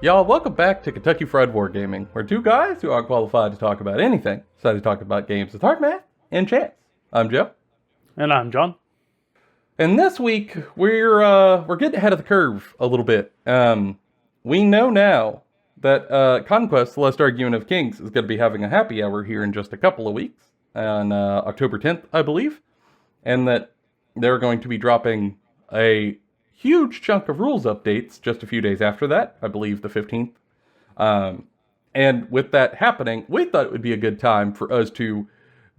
Y'all, welcome back to Kentucky Fried Wargaming, where two guys who aren't qualified to talk about anything decided to talk about games with hard math and chance. I'm Joe. And I'm John. And this week, we're getting ahead of the curve a little bit. We know now that Conquest, the Last Argument of Kings, is going to be having a happy hour here in just a couple of weeks, on October 10th, I believe, and that they're going to be dropping a huge chunk of rules updates just a few days after that, I believe the 15th. And with that happening, we thought it would be a good time for us to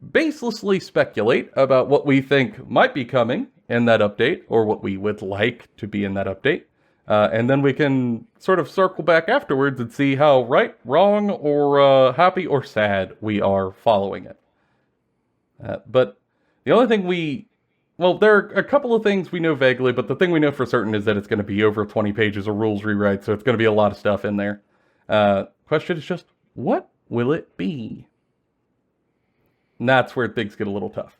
baselessly speculate about what we think might be coming in that update, or what we would like to be in that update. And then we can sort of circle back afterwards and see how right, wrong, or happy or sad we are following it. But the only thing well, there are a couple of things we know vaguely, but the thing we know for certain is that it's going to be over 20 pages of rules rewrites, so it's going to be a lot of stuff in there. Question is just, what will it be? And that's where things get a little tough.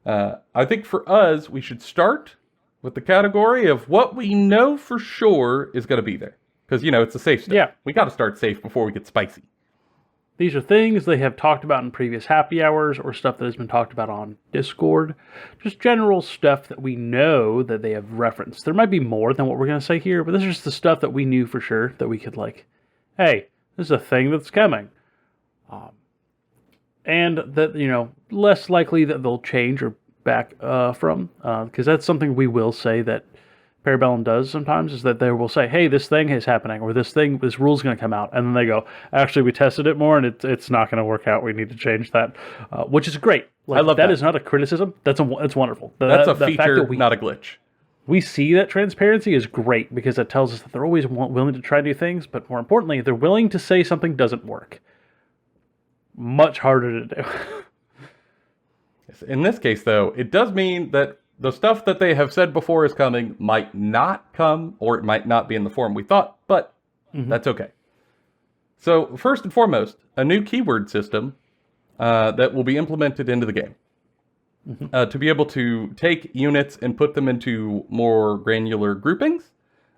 I think for us, we should start with the category of what we know for sure is going to be there. Because, it's a safe step. Yeah. We got to start safe before we get spicy. These are things they have talked about in previous happy hours or stuff that has been talked about on Discord. Just general stuff that we know that they have referenced. There might be more than what we're going to say here, but this is just the stuff that we knew for sure that we could hey, this is a thing that's coming. And that, less likely that they'll change or back from. Because that's something we will say that Parabellum does sometimes, is that they will say, hey, this thing is happening, or this rule's going to come out. And then they go, actually, we tested it more, and it's not going to work out. We need to change that, which is great. I love that. That is not a criticism. That's wonderful. That's a feature, not a glitch. We see that transparency is great, because it tells us that they're always willing to try new things, but more importantly, they're willing to say something doesn't work. Much harder to do. In this case, though, it does mean that the stuff that they have said before is coming might not come, or it might not be in the form we thought, but that's okay. So, first and foremost, a new keyword system that will be implemented into the game. To be able to take units and put them into more granular groupings,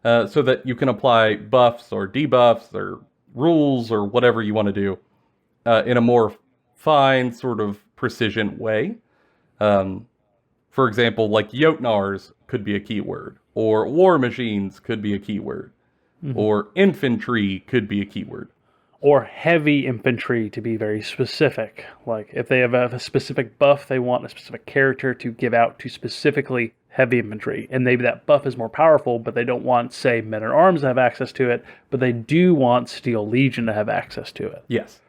so that you can apply buffs or debuffs or rules or whatever you want to do in a more fine sort of precision way. For example, like Jotnars could be a keyword, or war machines could be a keyword, or infantry could be a keyword. Or heavy infantry, to be very specific. Like, if they have a specific buff, they want a specific character to give out to specifically heavy infantry. And maybe that buff is more powerful, but they don't want, say, men-at-arms to have access to it, but they do want Steel Legion to have access to it. Yes.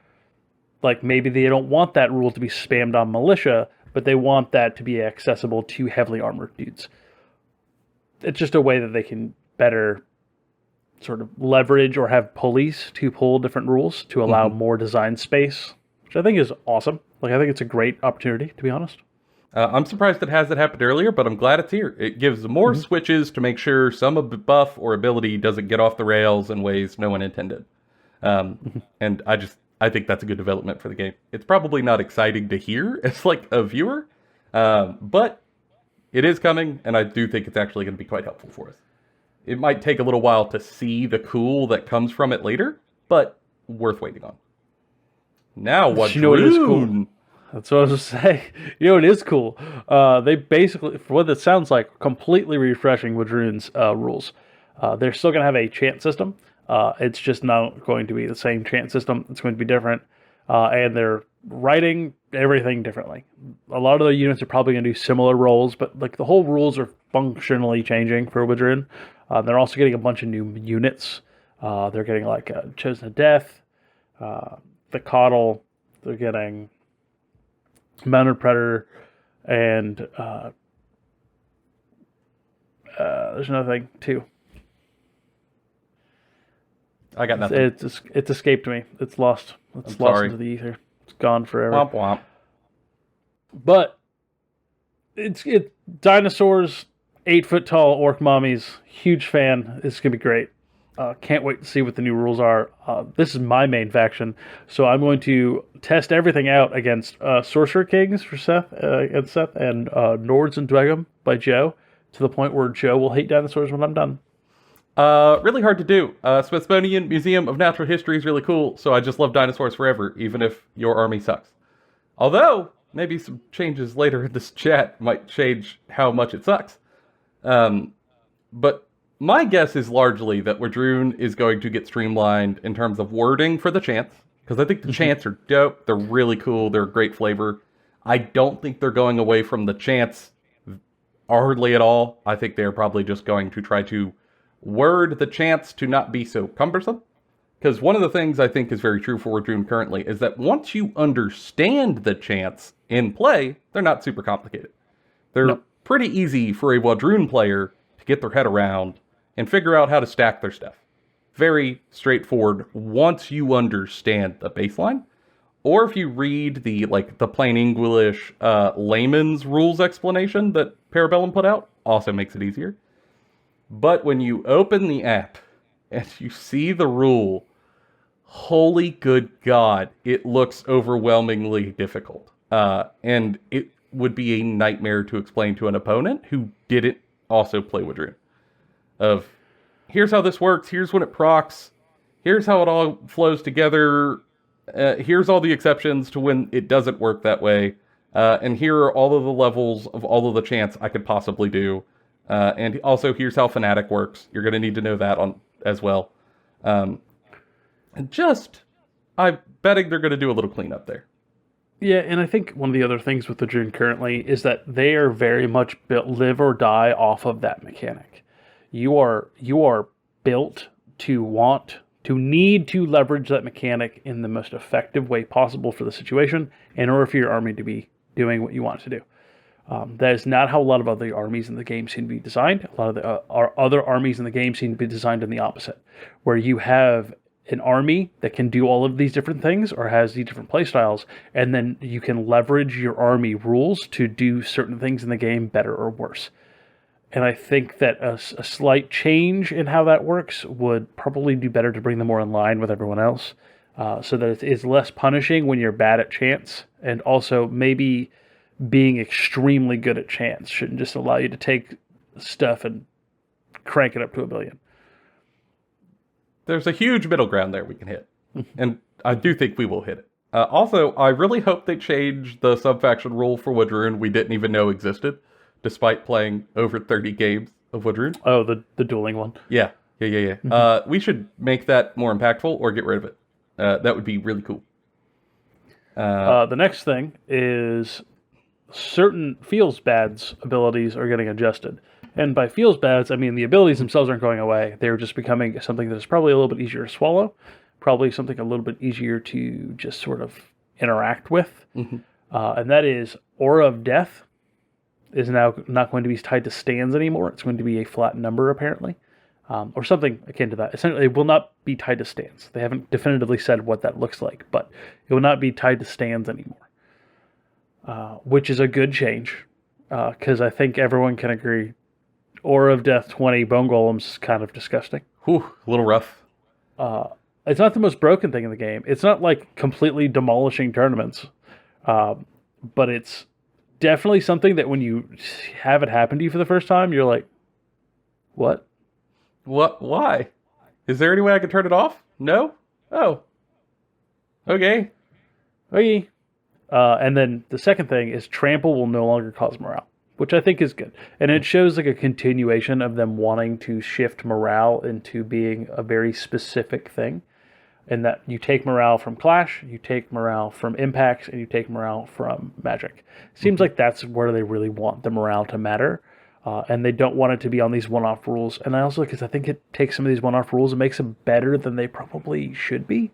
Like, maybe they don't want that rule to be spammed on militia, but they want that to be accessible to heavily armored dudes. It's just a way that they can better sort of leverage or have pulleys to pull different rules to allow more design space, which I think is awesome. I think it's a great opportunity, to be honest. I'm surprised it hasn't happened earlier, but I'm glad it's here. It gives more switches to make sure some buff or ability doesn't get off the rails in ways no one intended. And I think that's a good development for the game. It's probably not exciting to hear as a viewer, but it is coming, and I do think it's actually going to be quite helpful for us. It might take a little while to see the cool that comes from it later, but worth waiting on. Now, what it is cool? That's what I was going to say. It is cool. They basically, for what it sounds like, completely refreshing Wadroon's rules. They're still going to have a chant system. It's just not going to be the same chant system. It's going to be different. And they're writing everything differently. A lot of the units are probably going to do similar roles, but the whole rules are functionally changing for Wadroon. They're also getting a bunch of new units. They're getting Chosen of Death, the Coddle. They're getting Mounted Predator, and there's another thing too. I got nothing. It's escaped me. It's lost. It's lost into the ether. It's gone forever. Womp womp. But it's Dinosaurs, 8-foot-tall orc mommies. Huge fan. It's gonna be great. Can't wait to see what the new rules are. This is my main faction, so I'm going to test everything out against Sorcerer Kings for Seth, and Nords and Dwegum by Joe, to the point where Joe will hate dinosaurs when I'm done. Really hard to do. Smithsonian Museum of Natural History is really cool, so I just love dinosaurs forever, even if your army sucks. Although, maybe some changes later in this chat might change how much it sucks. But my guess is largely that Wadroon is going to get streamlined in terms of wording for the chants, because I think the chants are dope. They're really cool. They're a great flavor. I don't think they're going away from the chants hardly at all. I think they're probably just going to try to word the chants to not be so cumbersome. Because one of the things I think is very true for Wadroon currently is that once you understand the chants in play, they're not super complicated. They're pretty easy for a Wadroon player to get their head around and figure out how to stack their stuff. Very straightforward once you understand the baseline. Or if you read the plain English Laymans Rules explanation that Parabellum put out, also makes it easier. But when you open the app and you see the rule, holy good God, it looks overwhelmingly difficult. And it would be a nightmare to explain to an opponent who didn't also play Wadroon. Of, here's how this works, here's when it procs, here's how it all flows together, here's all the exceptions to when it doesn't work that way, and here are all of the levels of all of the chants I could possibly do. And also, here's how Fnatic works. You're going to need to know that as well. And I'm betting they're going to do a little cleanup there. Yeah, and I think one of the other things with the Wadroon currently is that they are very much built live or die off of that mechanic. You are built to need to leverage that mechanic in the most effective way possible for the situation in order for your army to be doing what you want it to do. That is not how a lot of other armies in the game seem to be designed. A lot of our other armies in the game seem to be designed in the opposite, where you have an army that can do all of these different things or has these different playstyles, and then you can leverage your army rules to do certain things in the game better or worse. And I think that a slight change in how that works would probably do better to bring them more in line with everyone else, so that it's less punishing when you're bad at chance, and also maybe being extremely good at chance shouldn't just allow you to take stuff and crank it up to 1 billion. There's a huge middle ground there we can hit, and I do think we will hit it. Also, I really hope they change the sub-faction rule for Wadroon we didn't even know existed, despite playing over 30 games of Wadroon. Oh, the dueling one. Yeah. We should make that more impactful or get rid of it. That would be really cool. The next thing is certain feels bads abilities are getting adjusted. And by feels bads, I mean the abilities themselves aren't going away. They're just becoming something that is probably a little bit easier to swallow, probably something a little bit easier to just sort of interact with. And that is Aura of Death is now not going to be tied to stands anymore. It's going to be a flat number, apparently, or something akin to that. Essentially, it will not be tied to stands. They haven't definitively said what that looks like, but it will not be tied to stands anymore, which is a good change, because I think everyone can agree Aura of Death 20 Bone Golems is kind of disgusting. Whew, a little rough. It's not the most broken thing in the game. It's not like completely demolishing tournaments, but it's definitely something that when you have it happen to you for the first time, you're like, what? What? Why? Is there any way I can turn it off? No? Oh. Okay. Okay. And then the second thing is trample will no longer cause morale, which I think is good. And it shows like a continuation of them wanting to shift morale into being a very specific thing. And that you take morale from Clash, you take morale from Impacts, and you take morale from Magic. Seems like that's where they really want the morale to matter. And they don't want it to be on these one-off rules. And I also, because I think it takes some of these one-off rules and makes them better than they probably should be.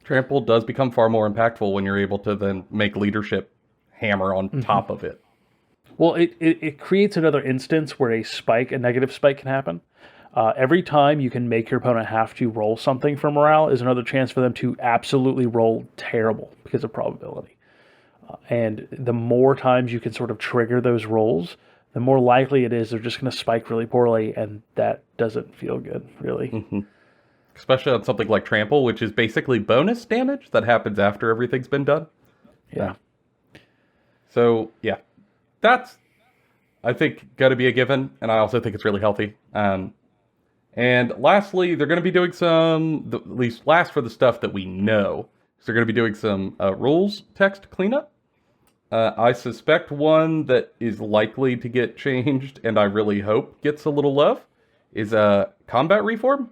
Trample does become far more impactful when you're able to then make leadership hammer on top of it. Well, it creates another instance where a negative spike can happen. Every time you can make your opponent have to roll something for morale is another chance for them to absolutely roll terrible because of probability. And the more times you can sort of trigger those rolls, the more likely it is they're just going to spike really poorly, and that doesn't feel good, really. Especially on something like Trample, which is basically bonus damage that happens after everything's been done. Yeah. So, yeah. That's I think got to be a given, and I also think it's really healthy. And lastly, they're going to be doing at least last for the stuff that we know. So they're going to be doing some rules text cleanup. I suspect one that is likely to get changed, and I really hope gets a little love, is combat reform.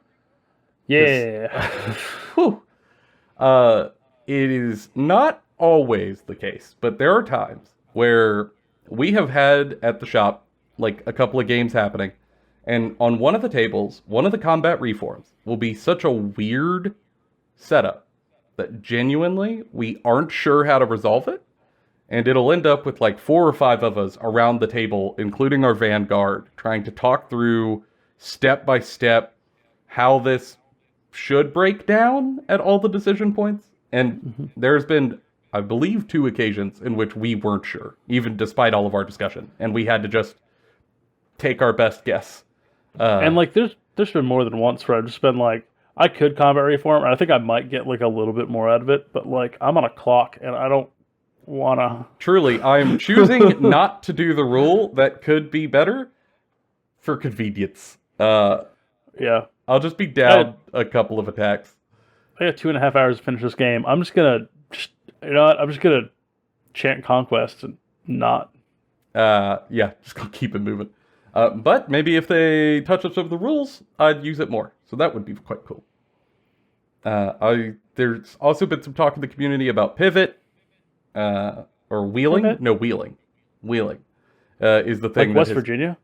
Yeah. Whew, it is not always the case, but there are times where we have had at the shop like a couple of games happening, and on one of the tables, one of the combat reforms will be such a weird setup that genuinely we aren't sure how to resolve it. And it'll end up with like 4 or 5 of us around the table, including our vanguard, trying to talk through step by step how this should break down at all the decision points. And there's been, I believe, 2 occasions in which we weren't sure, even despite all of our discussion. And we had to just take our best guess. And like, there's been more than once where I've just been like, I could combat reform, and I think I might get like a little bit more out of it, but like, I'm on a clock, and I don't wanna. Truly, I'm choosing not to do the rule that could be better for convenience. Yeah. I'll just be down a couple of attacks. I got 2.5 hours to finish this game. I'm just gonna, I'm just gonna chant Conquest and not. Yeah, just gonna keep it moving. But maybe if they touch up some of the rules, I'd use it more. So that would be quite cool. There's also been some talk in the community about pivot, or wheeling. Pivot? No, wheeling. Wheeling is the thing. Like West Virginia?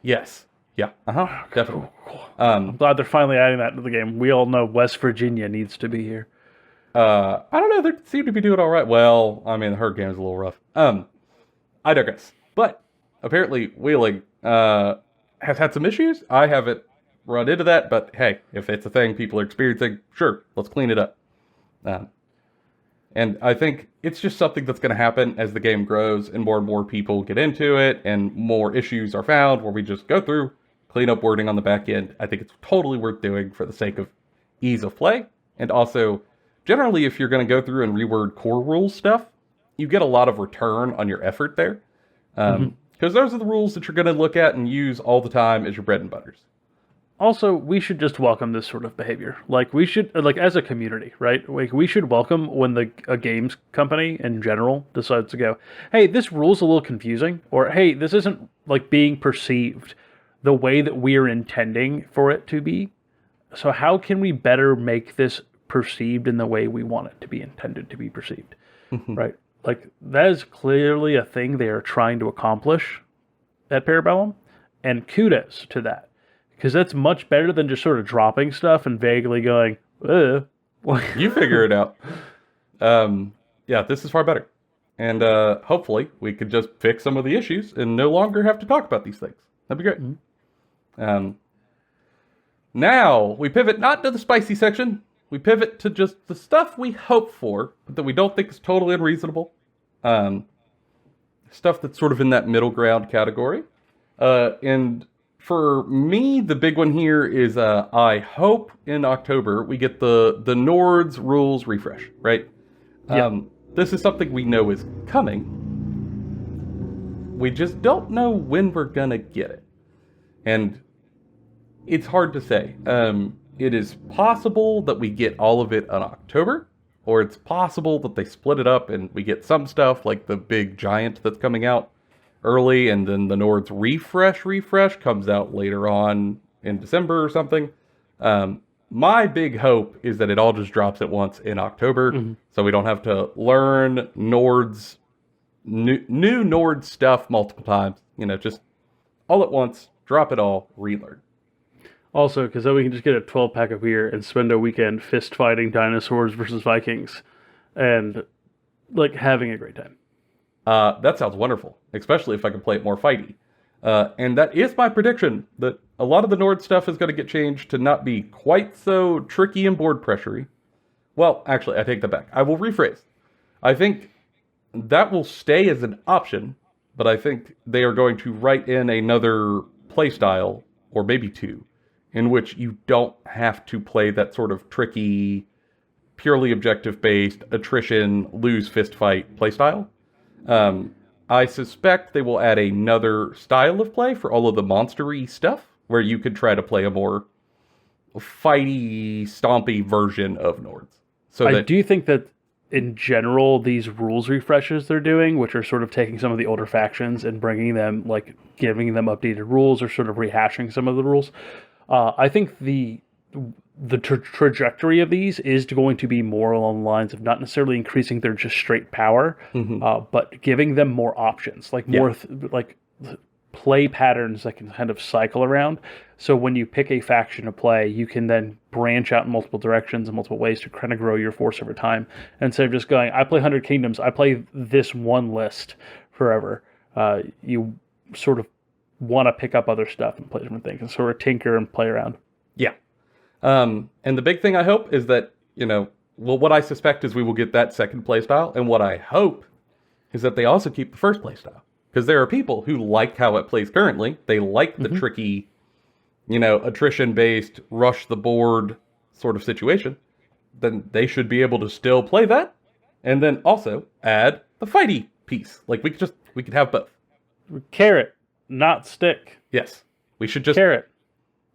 Yes. Yeah. Definitely. Cool. I'm glad they're finally adding that to the game. We all know West Virginia needs to be here. I don't know. They seem to be doing all right. Well, I mean, the herd game is a little rough. I digress. But apparently, wheeling has had some issues. I haven't run into that, but hey, if it's a thing people are experiencing, sure, let's clean it up. And I think it's just something that's going to happen as the game grows and more people get into it and more issues are found where we just go through, clean up wording on the back end. I think it's totally worth doing for the sake of ease of play. And also, generally, if you're going to go through and reword core rules stuff, you get a lot of return on your effort there. Because those are the rules that you're going to look at and use all the time as your bread and butters. Also, we should just welcome this sort of behavior. Like, we should, like, as a community, right? Like, we should welcome when a games company in general decides to go, hey, this rule's a little confusing, or hey, this isn't, like, being perceived the way that we're intending for it to be. So how can we better make this perceived in the way we want it to be intended to be perceived, right? Like, that is clearly a thing they are trying to accomplish at Parabellum, and kudos to that. Because that's much better than just sort of dropping stuff and vaguely going, ugh. You figure it out. Yeah, this is far better. And hopefully we could just fix some of the issues and no longer have to talk about these things. That'd be great. Now, we pivot not to the spicy section. We pivot to just the stuff we hope for, but that we don't think is totally unreasonable. Stuff that's sort of in that middle ground category. And for me, the big one here is I hope in October we get the Nords rules refresh, right? Yep. This is something we know is coming. We just don't know when we're gonna get it. And it's hard to say. It is possible that we get all of it in October, or it's possible that they split it up and we get some stuff like the big giant that's coming out early, and then the Nords refresh comes out later on in December or something. My big hope is that it all just drops at once in October, so we don't have to learn Nords, new Nord stuff multiple times. You know, just all at once, drop it all, relearn. Also, because then we can just get a 12-pack of beer and spend a weekend fist fighting dinosaurs versus Vikings and, like, having a great time. That sounds wonderful, especially if I can play it more fighty. And that is my prediction, that a lot of the Nord stuff is going to get changed to not be quite so tricky and board pressury. Well, actually, I take that back. I will rephrase. I think that will stay as an option, but I think they are going to write in another playstyle, or maybe 2, in which you don't have to play that sort of tricky, purely objective-based, attrition, lose fist fight playstyle. I suspect they will add another style of play for all of the monster-y stuff, where you could try to play a more fighty, stompy version of Nords. So I do think that in general, these rules refreshes they're doing, which are sort of taking some of the older factions and bringing them, like giving them updated rules or sort of rehashing some of the rules. I think the trajectory of these is going to be more along the lines of not necessarily increasing their just straight power, but giving them more options, like more like play patterns that can kind of cycle around. So when you pick a faction to play, you can then branch out in multiple directions and multiple ways to kind of grow your force over time. Instead of just going, I play 100 Kingdoms, I play this one list forever. You sort of want to pick up other stuff and play different things and sort of tinker and play around. Yeah. And the big thing I hope is that, what I suspect is we will get that second play style. And what I hope is that they also keep the first play style. Because there are people who like how it plays currently. They like the tricky, attrition-based, rush the board sort of situation. Then they should be able to still play that. And then also add the fighty piece. Like, we could have both. Carrot, not stick. Yes. We should just... Carrot,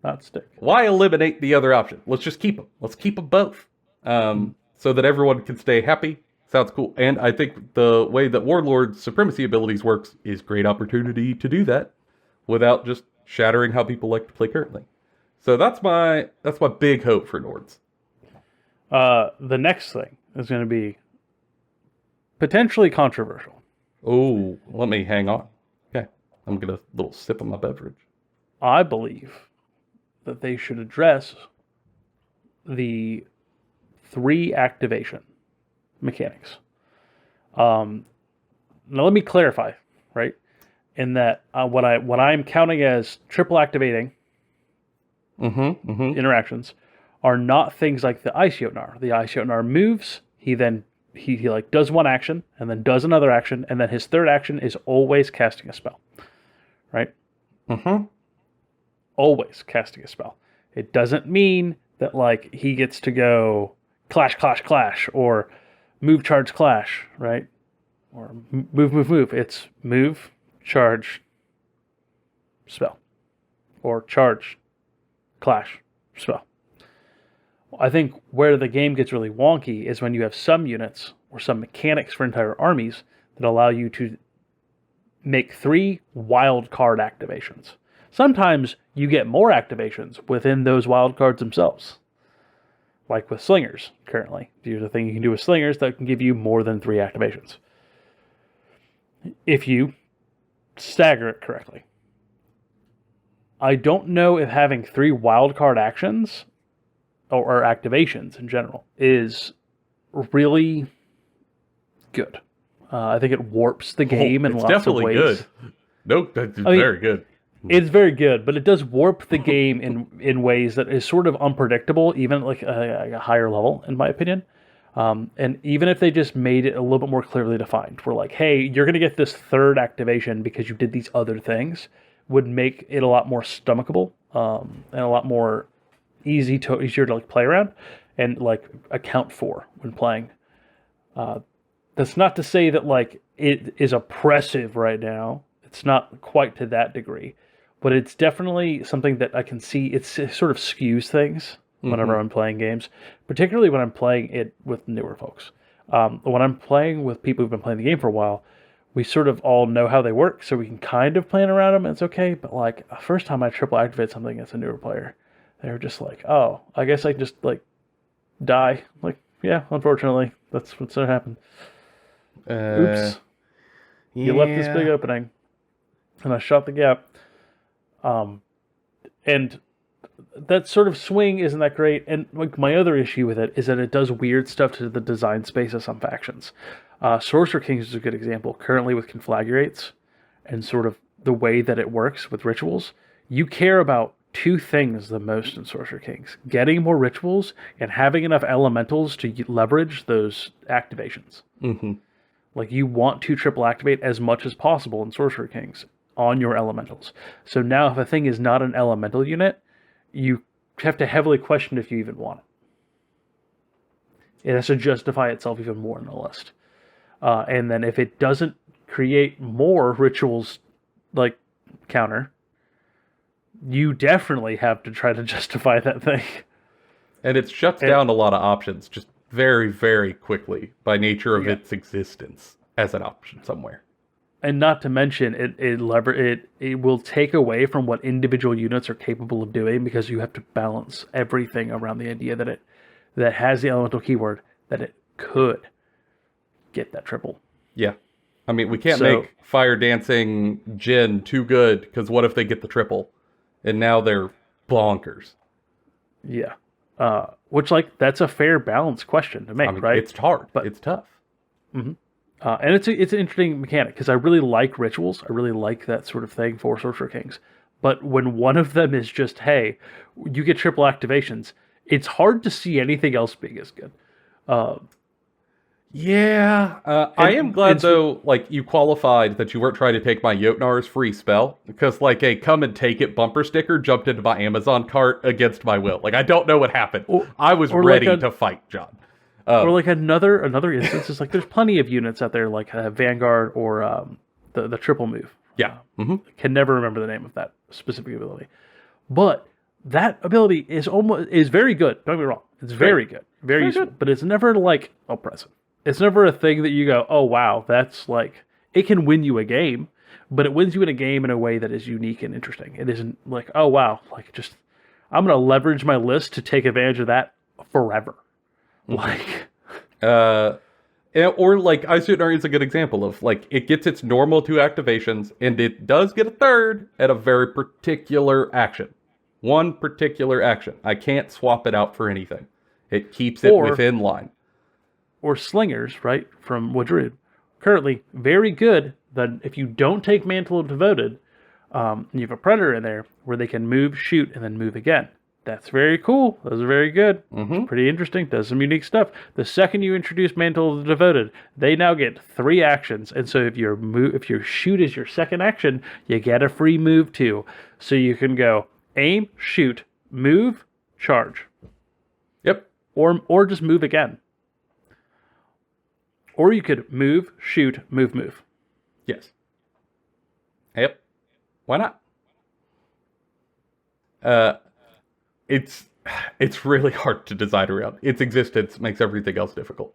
not stick. Why eliminate the other option? Let's just keep them. Let's keep them both. So that everyone can stay happy. Sounds cool. And I think the way that Warlord's Supremacy abilities works is great opportunity to do that without just shattering how people like to play currently. So that's my big hope for Nords. The next thing is going to be potentially controversial. Oh, let me hang on. Okay. I'm going to little sip of my beverage. I believe that they should address the 3 activation mechanics. Now let me clarify, right? In that what I'm counting as triple activating interactions are not things like the Ice Jotnar. The Ice Jotnar moves, he like does one action and then does another action, and then his third action is always casting a spell. Right? Always casting a spell. It doesn't mean that like he gets to go clash, clash, clash, or move, charge, clash, right? Or move, move, move. It's move, charge, spell. Or charge, clash, spell. I think where the game gets really wonky is when you have some units or some mechanics for entire armies that allow you to make 3 wild card activations. Sometimes you get more activations within those wild cards themselves. Like with slingers, currently. There's a thing you can do with slingers that can give you more than 3 activations. If you stagger it correctly. I don't know if having 3 wildcard actions, or activations in general, is really good. I think it warps the game in lots of ways. It's definitely good. Nope, that's very good. It's very good, but it does warp the game in ways that is sort of unpredictable, even like a higher level, in my opinion. And even if they just made it a little bit more clearly defined, we're like, hey, you're going to get this third activation because you did these other things, would make it a lot more stomachable and a lot more easier to like play around and like account for when playing. That's not to say that like it is oppressive right now. It's not quite to that degree. But it's definitely something that I can see. It sort of skews things whenever I'm playing games, particularly when I'm playing it with newer folks. When I'm playing with people who've been playing the game for a while, we sort of all know how they work, so we can kind of plan around them, and it's okay. But like, the first time I triple activate something as a newer player, they were just like, oh, I guess I can just like die. Like, yeah, unfortunately, that's what's going to happen. Oops. Yeah. You left this big opening, and I shot the gap. And that sort of swing isn't that great. And like my other issue with it is that it does weird stuff to the design space of some factions. Sorcerer Kings is a good example. Currently with Conflagrates and sort of the way that it works with rituals, you care about 2 things the most in Sorcerer Kings: getting more rituals and having enough elementals to leverage those activations. Like, you want to triple activate as much as possible in Sorcerer Kings on your elementals. So now if a thing is not an elemental unit, you have to heavily question if you even want it. It has to justify itself even more in the list. And then if it doesn't create more rituals like counter, you definitely have to try to justify that thing. And it shuts down a lot of options just very, very quickly by nature of its existence as an option somewhere. And not to mention, it will take away from what individual units are capable of doing, because you have to balance everything around the idea that has the elemental keyword that it could get that triple. Yeah. I mean, we can't make Fire Dancing Jinn too good, because what if they get the triple? And now they're bonkers. Yeah. Which, like, that's a fair balance question to make, right? It's hard, but it's tough. Mm-hmm. And it's an interesting mechanic, because I really like rituals. I really like that sort of thing for Sorcerer Kings. But when one of them is just, hey, you get triple activations, it's hard to see anything else being as good. I am glad, though, like, you qualified that you weren't trying to take my Jotnar's free spell, because, like, a come and take it bumper sticker jumped into my Amazon cart against my will. Like, I don't know what happened. I was ready to fight, John. Or like another instance is like, there's plenty of units out there like Vanguard or the triple move. Yeah. Can never remember the name of that specific ability. But that ability is very good. Don't get me wrong. It's very good. Very useful. Good. But it's never like oppressive. It's never a thing that you go, oh wow, that's like, it can win you a game, but it wins you in a game in a way that is unique and interesting. It isn't like, oh wow, like just, I'm going to leverage my list to take advantage of that forever. Like, or like Isonar is a good example of, like, it gets its normal 2 activations, and it does get a third at a very particular action. One particular action. I can't swap it out for anything. It keeps it within line. Or Slingers, right, from Woodrude. Currently, very good that if you don't take Mantle of Devoted, you have a Predator in there where they can move, shoot, and then move again. That's very cool. Those are very good. Pretty interesting. Does some unique stuff. The second you introduce Mantle of the Devoted, they now get 3 actions. And so if your shoot is your second action, you get a free move too. So you can go aim, shoot, move, charge. Yep. Or just move again. Or you could move, shoot, move. Yes. Yep. Why not? It's really hard to design around. Its existence makes everything else difficult.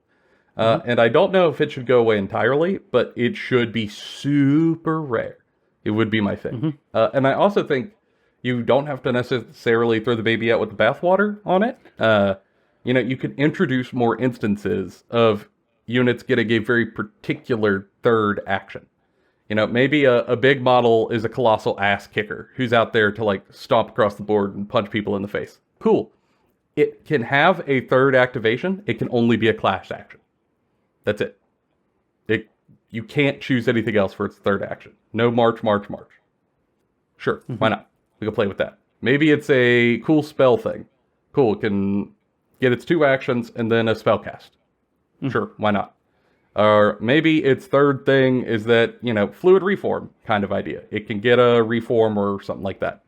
And I don't know if it should go away entirely, but it should be super rare. It would be my thing. And I also think you don't have to necessarily throw the baby out with the bathwater on it. You could introduce more instances of units getting a very particular third action. Maybe a big model is a colossal ass kicker who's out there to, like, stomp across the board and punch people in the face. Cool. It can have a third activation. It can only be a clash action. That's it. You can't choose anything else for its third action. No march. Sure, why not? We can play with that. Maybe it's a cool spell thing. Cool, it can get its 2 actions and then a spell cast. Sure, why not? Or maybe its third thing is that, fluid reform kind of idea. It can get a reform or something like that.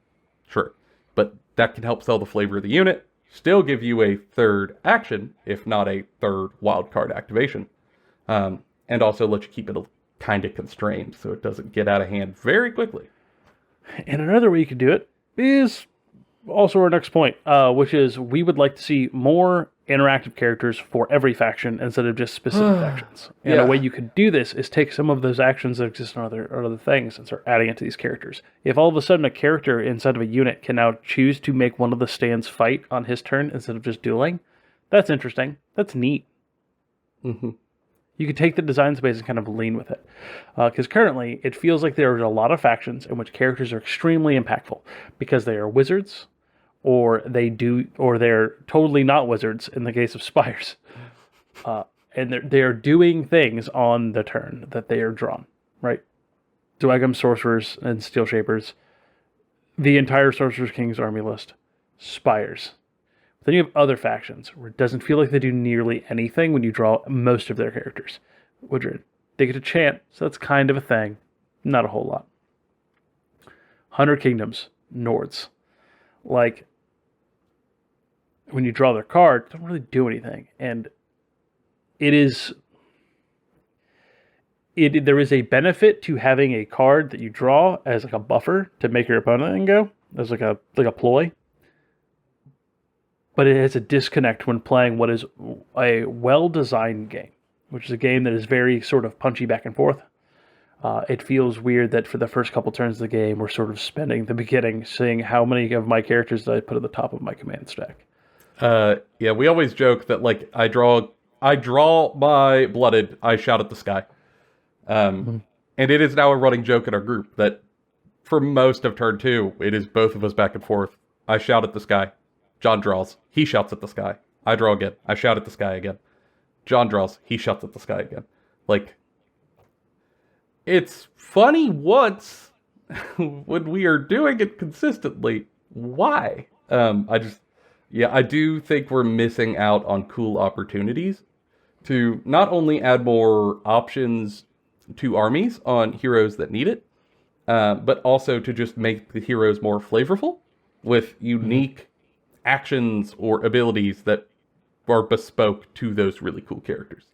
Sure. But that can help sell the flavor of the unit, still give you a third action, if not a third wildcard activation. And also let you keep it kind of constrained so it doesn't get out of hand very quickly. And another way you could do it is also our next point, which is we would like to see more interactive characters for every faction instead of just specific actions. And a way you could do this is take some of those actions that exist in other things and start adding it to these characters. If all of a sudden a character inside of a unit can now choose to make one of the stands fight on his turn instead of just dueling, that's interesting. That's neat. You could take the design space and kind of lean with it. Because currently, it feels like there are a lot of factions in which characters are extremely impactful because they are wizards, or they're totally not wizards in the case of spires. And they're doing things on the turn that they are drawn, right? Dweghom Sorcerers and Steel Shapers, the entire Sorcerer's King's army list, spires. Then you have other factions where it doesn't feel like they do nearly anything when you draw most of their characters. Woodred, they get to chant, so that's kind of a thing. Not a whole lot. 100 Kingdoms, Nords. Like, when you draw their card, they don't really do anything. And it there is a benefit to having a card that you draw as like a buffer to make your opponent go, as like a ploy. But it has a disconnect when playing what is a well-designed game, which is a game that is very sort of punchy back and forth. It feels weird that for the first couple turns of the game, we're sort of spending the beginning seeing how many of my characters did I put at the top of my command stack. Yeah, we always joke that like I draw my blooded, I shout at the sky. And it is now a running joke in our group that for most of turn 2, it is both of us back and forth. I shout at the sky. John draws. He shouts at the sky. I draw again. I shout at the sky again. John draws. He shouts at the sky again. Like, it's funny once when we are doing it consistently. Why? I do think we're missing out on cool opportunities to not only add more options to armies on heroes that need it, but also to just make the heroes more flavorful with unique actions or abilities that are bespoke to those really cool characters.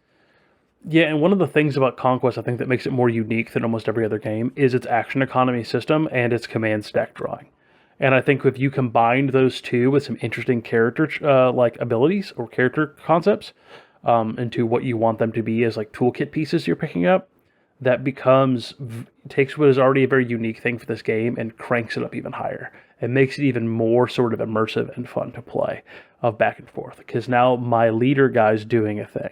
Yeah, and one of the things about Conquest I think that makes it more unique than almost every other game is its action economy system and its command stack drawing. And I think if you combined those two with some interesting character like abilities or character concepts into what you want them to be as like toolkit pieces you're picking up, that takes what is already a very unique thing for this game and cranks it up even higher. It makes it even more sort of immersive and fun to play of back and forth. Because now my leader guy's doing a thing.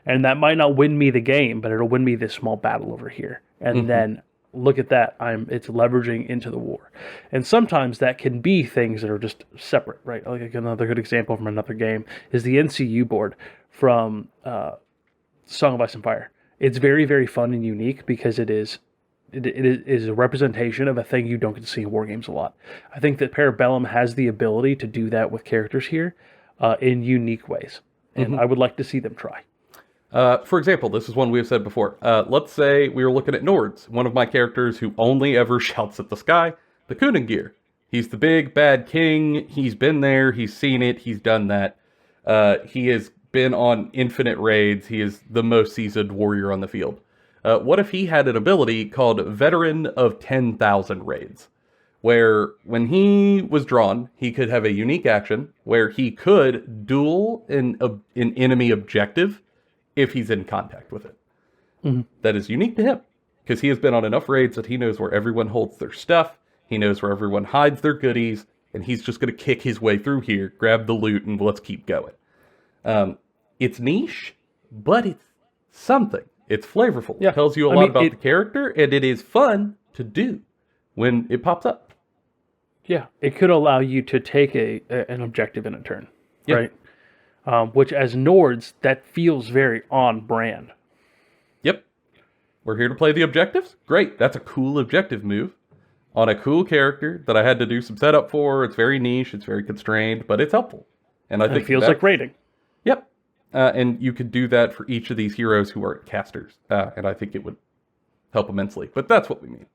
And that might not win me the game, but it'll win me this small battle over here. And then look at that, it's leveraging into the war. And sometimes that can be things that are just separate, right? Like another good example from another game is the NCU board from Song of Ice and Fire. It's very, very fun and unique because it is a representation of a thing you don't get to see in war games a lot. I think that Parabellum has the ability to do that with characters here in unique ways. And I would like to see them try. For example, this is one we have said before. Let's say we were looking at Nords, one of my characters who only ever shouts at the sky, the Kuningir. He's the big, bad king. He's been there. He's seen it. He's done that. He has been on infinite raids. He is the most seasoned warrior on the field. What if he had an ability called Veteran of 10,000 Raids? Where when he was drawn, he could have a unique action where he could duel an enemy objective if he's in contact with it. That is unique to him, because he has been on enough raids that he knows where everyone holds their stuff, he knows where everyone hides their goodies, and he's just going to kick his way through here, grab the loot, and let's keep going. It's niche, but it's something. It's flavorful. Yeah. It tells you a lot about the character, and it is fun to do when it pops up. Yeah, it could allow you to take an objective in a turn, right? Which as Nords, that feels very on brand. Yep. We're here to play the objectives? Great. That's a cool objective move on a cool character that I had to do some setup for. It's very niche, it's very constrained, but it's helpful. And I think it feels like raiding. Yep. And you could do that for each of these heroes who are casters. And I think it would help immensely. But that's what we mean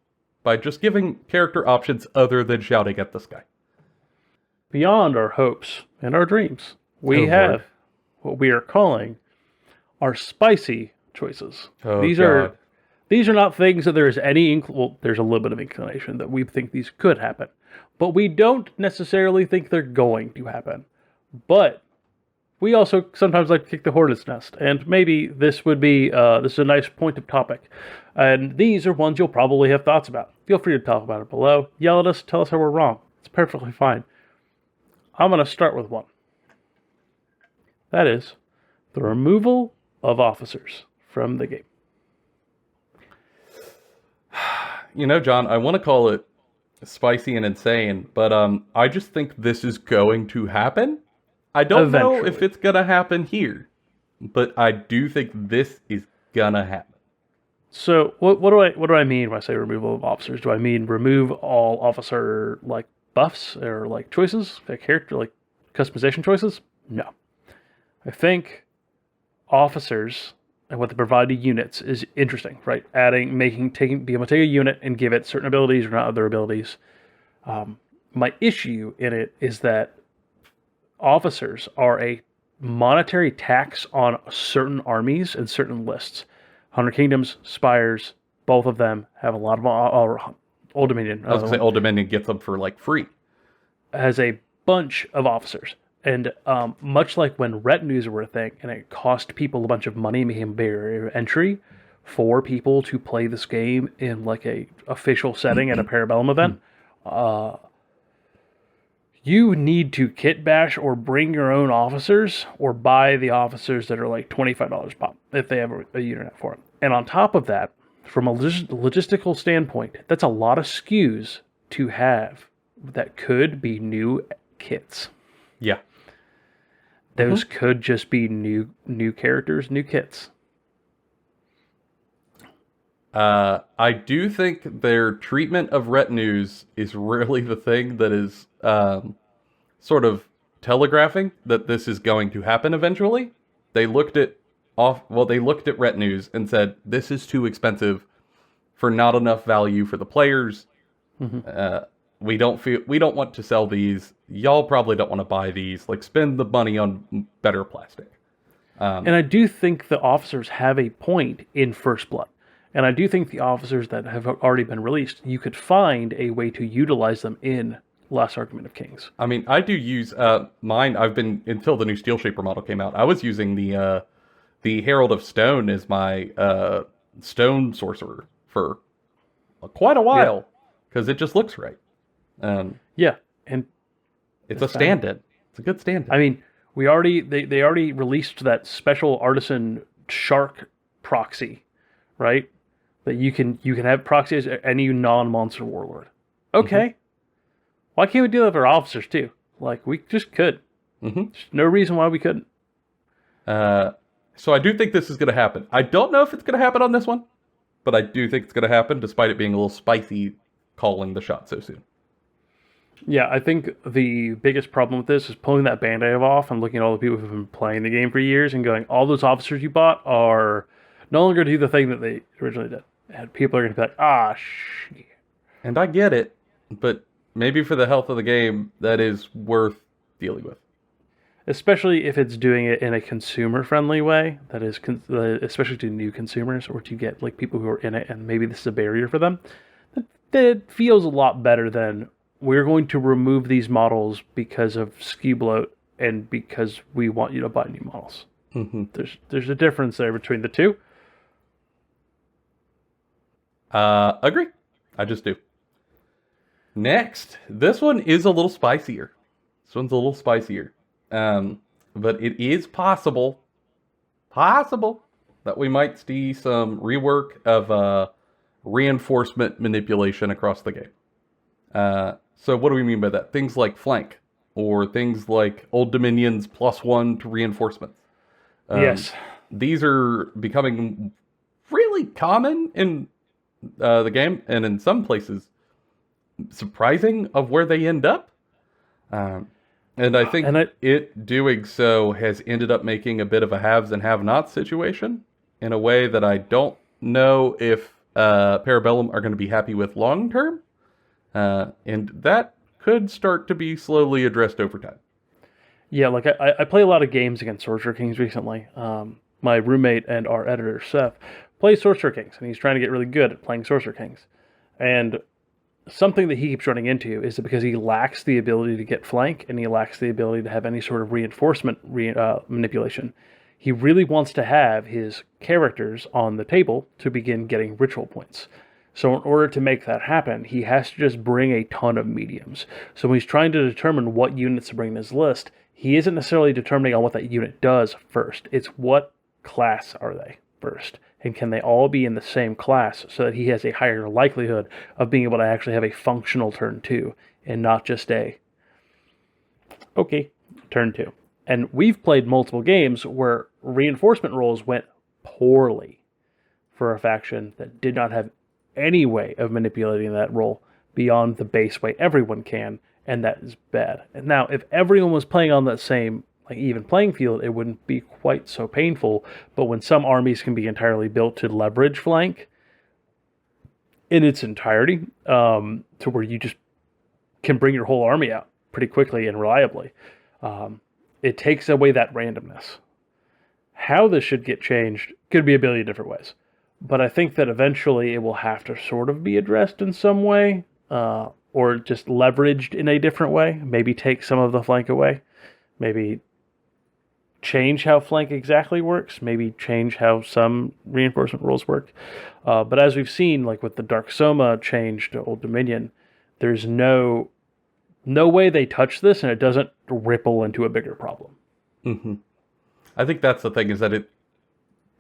by just giving character options other than shouting at the sky. Beyond our hopes and our dreams, we have what we are calling our spicy choices. These are not things that there is any there's a little bit of inclination that we think these could happen, but we don't necessarily think they're going to happen. But we also sometimes like to kick the hornet's nest, and maybe this would be this is a nice point of topic. And these are ones you'll probably have thoughts about. Feel free to talk about it below. Yell at us, tell us how we're wrong. It's perfectly fine. I'm going to start with one. That is the removal of officers from the game. You know, John, I want to call it spicy and insane, but I just think this is going to happen. I don't know if it's going to happen here, but I do think this is going to happen. So what do I mean when I say removal of officers? Do I mean remove all officer like buffs or like choices, like character like customization choices? No. I think officers and what they provide to units is interesting, right? Being able to take a unit and give it certain abilities or not other abilities. My issue in it is that officers are a monetary tax on certain armies and certain lists. Hundred Kingdoms, Spires, both of them have a lot of Old Dominion. I was going to say Old Dominion gets them for like free. Has a bunch of officers. And much like when retinues were a thing and it cost people a bunch of money and became a barrier of entry for people to play this game in like a official setting at a Parabellum event, you need to kit bash or bring your own officers or buy the officers that are like $25 pop if they have a unit for it. And on top of that, from a logistical standpoint, that's a lot of SKUs to have that could be new kits. Yeah. Those could just be new characters, new kits. I do think their treatment of retinues is really the thing that is sort of telegraphing that this is going to happen eventually. They looked at retinues and said, this is too expensive for not enough value for the players. We don't want to sell these. Y'all probably don't want to buy these. Like, spend the money on better plastic. And I do think the officers have a point in First Blood. And I do think the officers that have already been released, you could find a way to utilize them in Last Argument of Kings. I mean, I do use mine. I've been, until the new Steel Shaper model came out, I was using the Herald of Stone as my Stone Sorcerer for quite a while, because it just looks right. And it's a stand-in. It's a good stand-in. I mean, they already released that special artisan shark proxy, right? That you can have proxy as any non-monster warlord. Okay, why can't we do that for officers too? Like, we just could. There's no reason why we couldn't. So I do think this is going to happen. I don't know if it's going to happen on this one, but I do think it's going to happen, despite it being a little spicy calling the shot so soon. Yeah, I think the biggest problem with this is pulling that band-aid off and looking at all the people who've been playing the game for years and going, all those officers you bought are no longer do the thing that they originally did. And people are going to be like, shit. And I get it, but maybe for the health of the game, that is worth dealing with. Especially if it's doing it in a consumer-friendly way, that is, especially to new consumers or to get like people who are in it and maybe this is a barrier for them. That feels a lot better than we're going to remove these models because of SKU bloat and because we want you to buy new models. There's a difference there between the two. Agree. I just do. Next, this one is a little spicier. But it is possible that we might see some rework of reinforcement manipulation across the game. So what do we mean by that? Things like flank, or things like Old Dominion's +1 to reinforcements. Yes. These are becoming really common in the game, and in some places, surprising of where they end up. And I think it doing so has ended up making a bit of a haves and have-nots situation in a way that I don't know if Parabellum are going to be happy with long-term. And that could start to be slowly addressed over time. Yeah, like I play a lot of games against Sorcerer Kings recently. My roommate and our editor, Seth, plays Sorcerer Kings, and he's trying to get really good at playing Sorcerer Kings. And something that he keeps running into is that because he lacks the ability to get flank, and he lacks the ability to have any sort of reinforcement manipulation, he really wants to have his characters on the table to begin getting ritual points. So in order to make that happen, he has to just bring a ton of mediums. So when he's trying to determine what units to bring in his list, he isn't necessarily determining on what that unit does first. It's what class are they first. And can they all be in the same class so that he has a higher likelihood of being able to actually have a functional turn 2 and not just a, okay, turn 2. And we've played multiple games where reinforcement rolls went poorly for a faction that did not have any way of manipulating that roll beyond the base way everyone can, and that is bad. And now, if everyone was playing on that same even playing field, it wouldn't be quite so painful. But when some armies can be entirely built to leverage flank in its entirety, to where you just can bring your whole army out pretty quickly and reliably, it takes away that randomness. How this should get changed could be a billion different ways. But I think that eventually it will have to sort of be addressed in some way, or just leveraged in a different way. Maybe take some of the flank away. Maybe change how flank exactly works. Maybe change how some reinforcement rules work. But as we've seen, like with the Dark Soma change to Old Dominion, there's no way they touch this and it doesn't ripple into a bigger problem. Mm-hmm. I think that's the thing, is that it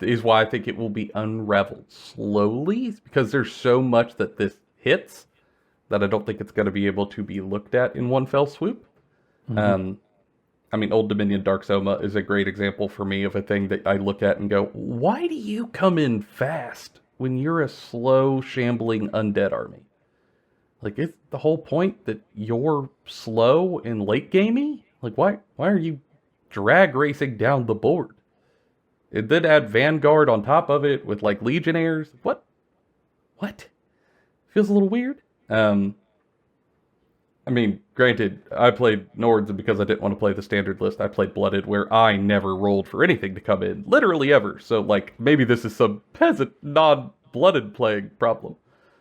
is why I think it will be unraveled slowly, because there's so much that this hits that I don't think it's going to be able to be looked at in one fell swoop. Mm-hmm. I mean, Old Dominion Dark Soma is a great example for me of a thing that I look at and go, why do you come in fast when you're a slow, shambling undead army? Like, it's the whole point that you're slow and late gamey? Like, why are you drag racing down the board? It did add Vanguard on top of it with, like, Legionnaires. What? Feels a little weird. I mean, granted, I played Nords, and because I didn't want to play the standard list, I played Blooded, where I never rolled for anything to come in. Literally ever. So, like, maybe this is some peasant, non-Blooded playing problem.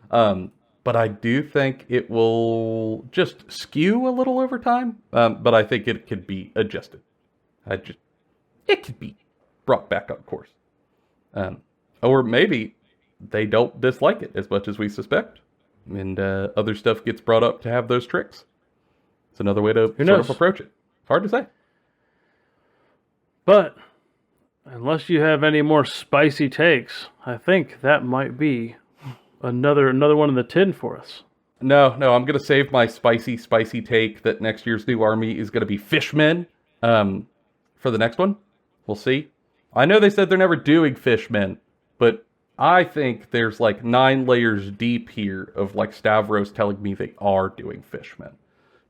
But I do think it will just skew a little over time. But I think it could be adjusted. It could be brought back on course. Or maybe they don't dislike it as much as we suspect, and other stuff gets brought up to have those tricks. It's another way to sort of approach it. Hard to say. But unless you have any more spicy takes, I think that might be another one in the tin for us. No, I'm going to save my spicy take that next year's new army is going to be fishmen for the next one. We'll see. I know they said they're never doing fishmen, but I think there's like 9 layers deep here of like Stavros telling me they are doing fishmen.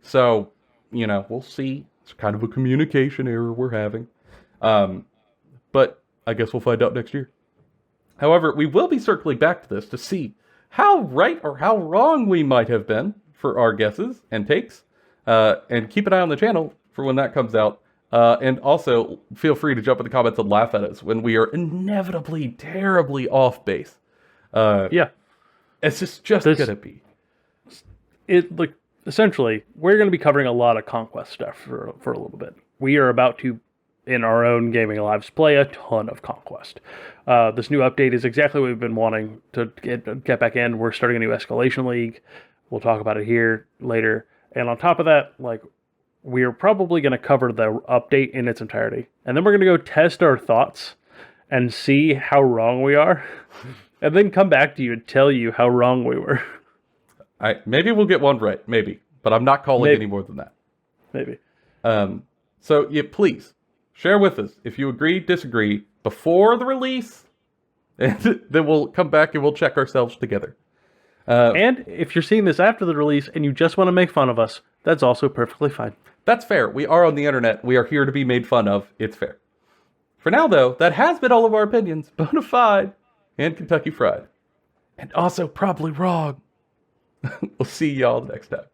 So, we'll see. It's kind of a communication error we're having. But I guess we'll find out next year. However, we will be circling back to this to see how right or how wrong we might have been for our guesses and takes. And keep an eye on the channel for when that comes out. And also, feel free to jump in the comments and laugh at us when we are inevitably terribly off base. Yeah. It's just going to be. Essentially, we're going to be covering a lot of Conquest stuff for a little bit. We are about to, in our own gaming lives, play a ton of Conquest. This new update is exactly what we've been wanting to get back in. We're starting a new Escalation League. We'll talk about it here later. And on top of that, we're probably going to cover the update in its entirety. And then we're going to go test our thoughts and see how wrong we are. And then come back to you and tell you how wrong we were. Maybe we'll get one right. Maybe. But I'm not calling any more than that. Maybe. So, yeah, please, share with us if you agree, disagree, before the release. And then we'll come back and we'll check ourselves together. And if you're seeing this after the release and you just want to make fun of us, that's also perfectly fine. That's fair. We are on the internet. We are here to be made fun of. It's fair. For now, though, that has been all of our opinions, bona fide and Kentucky Fried. And also probably wrong. We'll see y'all next time.